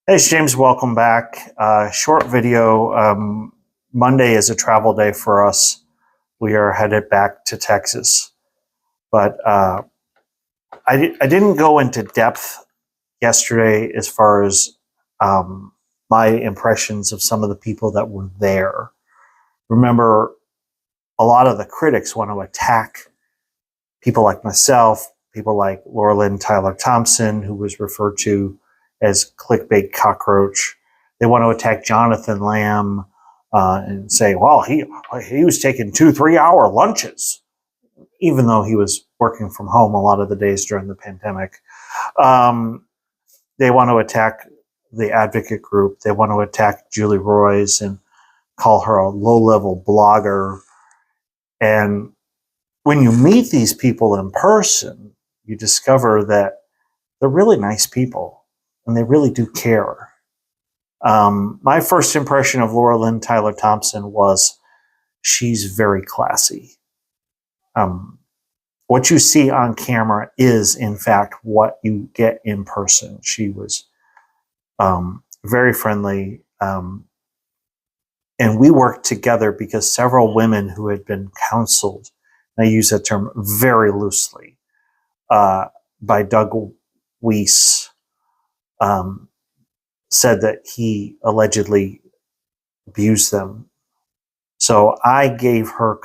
Hey, it's James. Welcome back. Short video. Monday is a travel day for us. We are headed back to Texas. But I didn't go into depth yesterday as far as my impressions of some of the people that were there. Remember, a lot of the critics want to attack people like myself, people like Laura Lynn Tyler Thompson, who was referred to as clickbait cockroach. They want to attack Jonathan Lamb and say, well, he was taking 2-3 hour lunches, even though he was working from home a lot of the days during the pandemic. They want to attack the advocate group. They want to attack Julie Roys and call her a low-level blogger. And when you meet these people in person, you discover that they're really nice people and they really do care. My first impression of Laura Lynn Tyler Thompson was she's very classy. What you see on camera is, in fact, what you get in person. She was very friendly. And we worked together because several women who had been counseled, and I use that term very loosely, by Doug Weiss, said that he allegedly abused them. So I gave her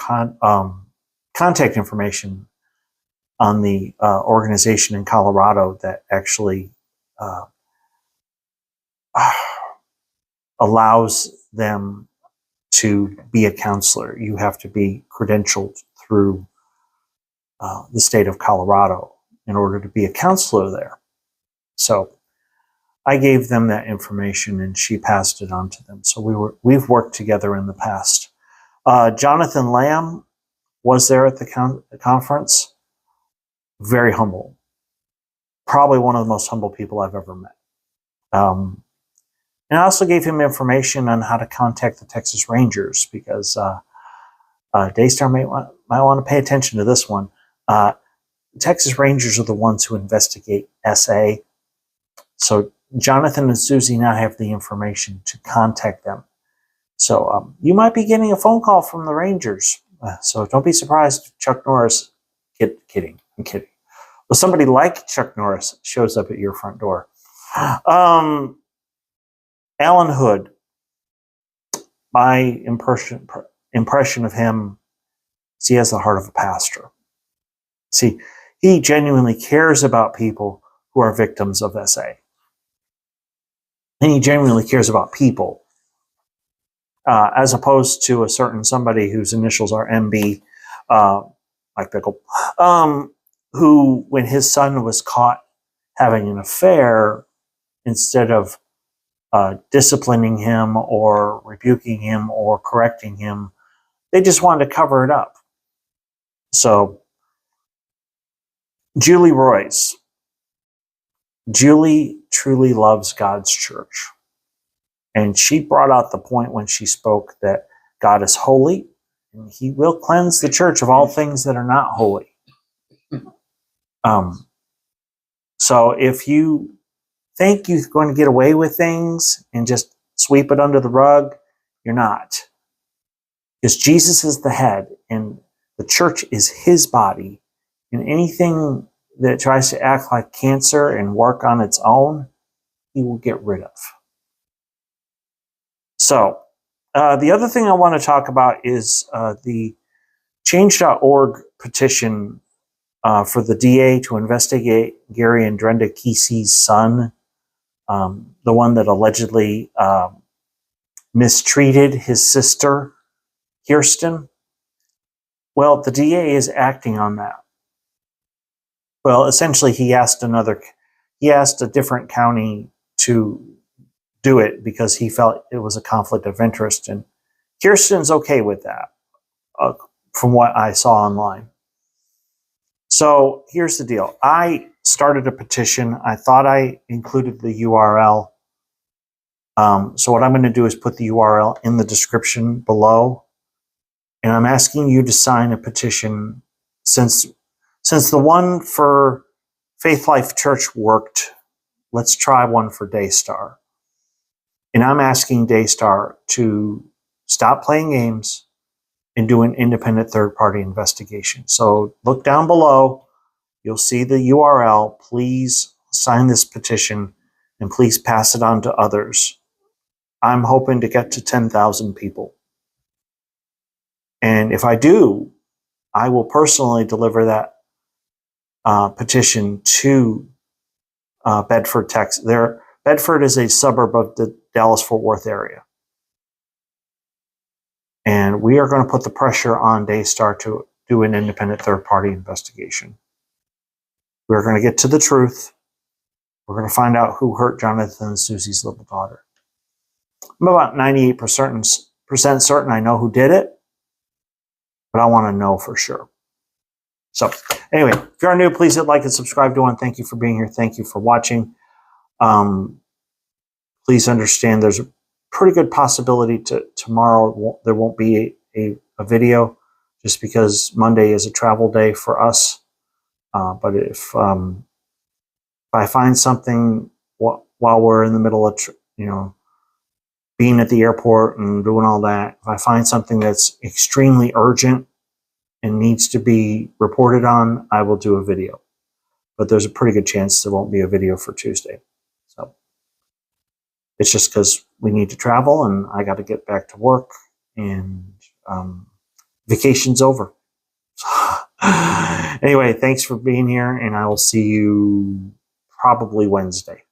contact information on the organization in Colorado that actually allows them to be a counselor. You have to be credentialed through the state of Colorado in order to be a counselor there. So I gave them that information and she passed it on to them. So we've worked together in the past. Jonathan Lamb was there at the conference. Very humble. Probably one of the most humble people I've ever met. And I also gave him information on how to contact the Texas Rangers because Daystar might want to pay attention to this one. Texas Rangers are the ones who investigate SA. So Jonathan and Susie now have the information to contact them. So you might be getting a phone call from the Rangers. So don't be surprised if Chuck Norris, kidding, I'm kidding. Well, somebody like Chuck Norris shows up at your front door. Alan Hood, my impression of him is he has the heart of a pastor. See, he genuinely cares about people who are victims of SA. And he genuinely cares about people, as opposed to a certain somebody whose initials are MB, like Pickle, who, when his son was caught having an affair, instead of disciplining him or rebuking him or correcting him, they just wanted to cover it up. So, Julie Roys. Julie truly loves God's church. And she brought out the point when she spoke that God is holy and he will cleanse the church of all things that are not holy. So if you think you're going to get away with things and just sweep it under the rug, you're not. Because Jesus is the head and the church is his body. And anything that tries to act like cancer and work on its own, he will get rid of. So the other thing I want to talk about is the Change.org petition for the DA to investigate Gary and IHOP-KC's son, the one that allegedly mistreated his sister, Kirsten. Well, the DA is acting on that. Well, essentially, he asked a different county to do it because he felt it was a conflict of interest, and Kirsten's okay with that, from what I saw online. So here's the deal. I started a petition. I thought I included the URL. So what I'm going to do is put the URL in the description below. And I'm asking you to sign a petition. Since the one for Faith Life Church worked, let's try one for Daystar. And I'm asking Daystar to stop playing games and do an independent third-party investigation. So look down below. You'll see the URL. Please sign this petition and please pass it on to others. I'm hoping to get to 10,000 people. And if I do, I will personally deliver that petition to Bedford, Texas. Bedford is a suburb of the Dallas-Fort Worth area. And we are going to put the pressure on Daystar to do an independent third-party investigation. We're going to get to the truth. We're going to find out who hurt Jonathan and Susie's little daughter. I'm about 98% certain I know who did it, but I want to know for sure. So anyway, if you're new, please hit like and subscribe to one. Thank you for being here. Thank you for watching. Please understand there's a pretty good possibility tomorrow there won't be a video, just because Monday is a travel day for us. But if I find something while we're in the middle of being at the airport and doing all that, if I find something that's extremely urgent and needs to be reported on, I will do a video. But there's a pretty good chance there won't be a video for Tuesday. So it's just because we need to travel and I got to get back to work, and vacation's over. Anyway, thanks for being here, and I will see you probably Wednesday.